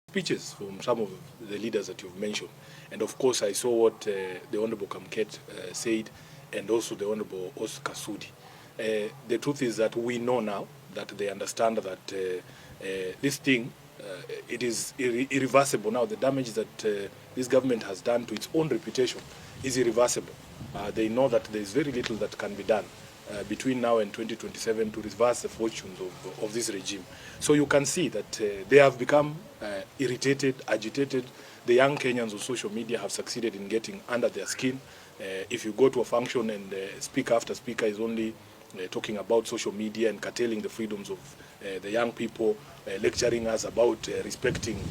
Speeches from some of the leaders that you've mentioned. And of course, I saw what the Honorable Kamket said, and also the Honorable Sudi. The truth is that we know now that they understand that this thing, it is irreversible now. The damage that this government has done to its own reputation is irreversible. They know that there is very little that can be done between now and 2027 to reverse the fortunes of this regime. So you can see that they have become irritated, agitated. The young Kenyans on social media have succeeded in getting under their skin. If you go to a function and speaker after speaker is only talking about social media and curtailing the freedoms of the young people, lecturing us about respecting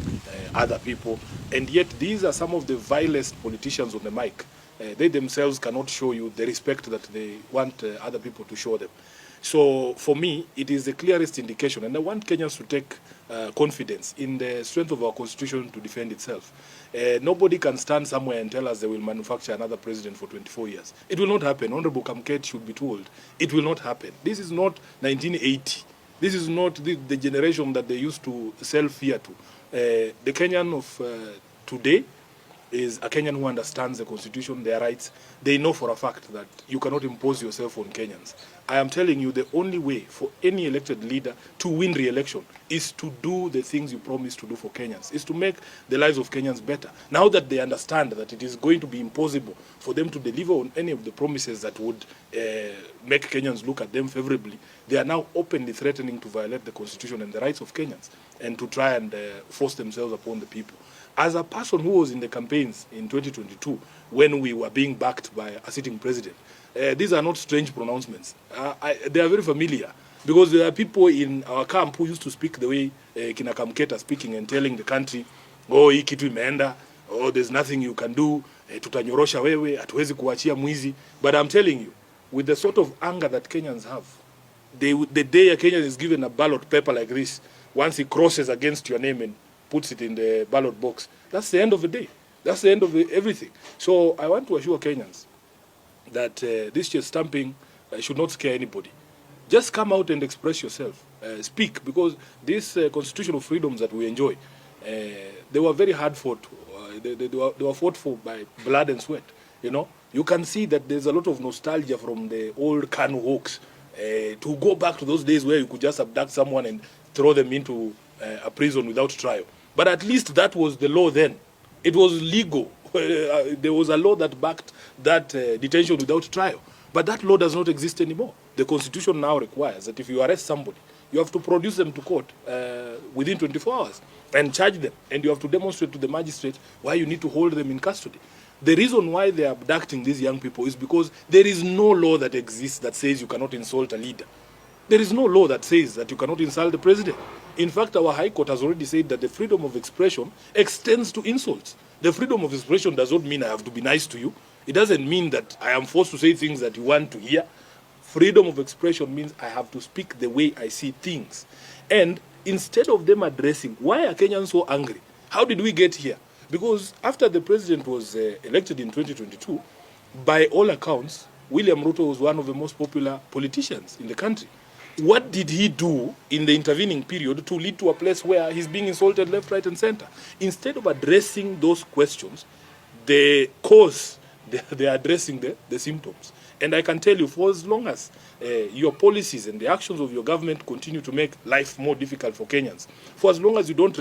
other people. And yet these are some of the vilest politicians on the mic. They themselves cannot show you the respect that they want other people to show them. So for me, it is the clearest indication, and I want Kenyans to take confidence in the strength of our constitution to defend itself. Nobody can stand somewhere and tell us they will manufacture another president for 24 years. It will not happen. Honorable Kamket should be told. It will not happen. This is not 1980. This is not the generation that they used to sell fear to. The Kenyan of today is a Kenyan who understands the constitution, their rights. They know for a fact that you cannot impose yourself on Kenyans. I am telling you, the only way for any elected leader to win re-election is to do the things you promise to do for Kenyans, is to make the lives of Kenyans better. Now that they understand that it is going to be impossible for them to deliver on any of the promises that would make Kenyans look at them favorably, they are now openly threatening to violate the constitution and the rights of Kenyans and to try and force themselves upon the people. As a person who was in the campaigns in 2022, when we were being backed by a sitting president, these are not strange pronouncements. They are very familiar, because there are people in our camp who used to speak the way Kina Kamket are speaking and telling the country, oh, hii kitu imeenda, oh, there's nothing you can do, tutanyorosha wewe, hatuwezi kuachia mwizi. But I'm telling you, with the sort of anger that Kenyans have, the day a Kenyan is given a ballot paper like this, once he crosses against your name and puts it in the ballot box, that's the end of the day. That's the end of everything. So I want to assure Kenyans that this chest stamping should not scare anybody. Just come out and express yourself. Speak, because these constitutional freedoms that we enjoy, they were very hard fought. They were fought for by blood and sweat. You know, you can see that there's a lot of nostalgia from the old Kanu Hawks to go back to those days where you could just abduct someone and throw them into a prison without trial. But at least that was the law then. It was legal. There was a law that backed that detention without trial. But that law does not exist anymore. The Constitution now requires that if you arrest somebody, you have to produce them to court within 24 hours and charge them. And you have to demonstrate to the magistrate why you need to hold them in custody. The reason why they are abducting these young people is because there is no law that exists that says you cannot insult a leader. There is no law that says that you cannot insult the president. In fact, our High Court has already said that the freedom of expression extends to insults. The freedom of expression does not mean I have to be nice to you. It doesn't mean that I am forced to say things that you want to hear. Freedom of expression means I have to speak the way I see things. And instead of them addressing, why are Kenyans so angry? How did we get here? Because after the president was elected in 2022, by all accounts, William Ruto was one of the most popular politicians in the country. What did he do in the intervening period to lead to a place where he's being insulted left, right, and center? Instead of addressing those questions, the cause, they are addressing the symptoms. And I can tell you, for as long as your policies and the actions of your government continue to make life more difficult for Kenyans, for as long as you don't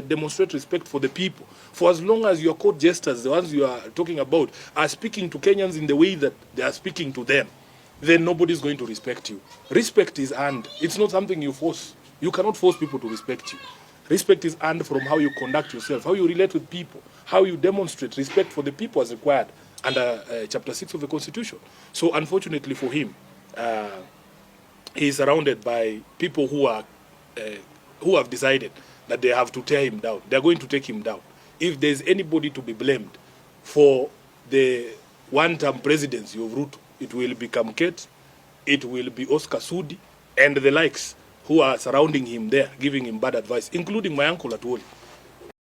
demonstrate respect for the people, for as long as your court jesters, the ones you are talking about, are speaking to Kenyans in the way that they are speaking to them, then nobody's going to respect you. Respect is earned. It's not something you force. You cannot force people to respect you. Respect is earned from how you conduct yourself, how you relate with people, how you demonstrate respect for the people as required under Chapter 6 of the Constitution. So unfortunately for him, he is surrounded by people who have decided that they have to tear him down. They're going to take him down. If there's anybody to be blamed for the one-term presidency of Ruto, it will be Kamket, it will be Sudi, and the likes who are surrounding him there, giving him bad advice, including my uncle Atwoli.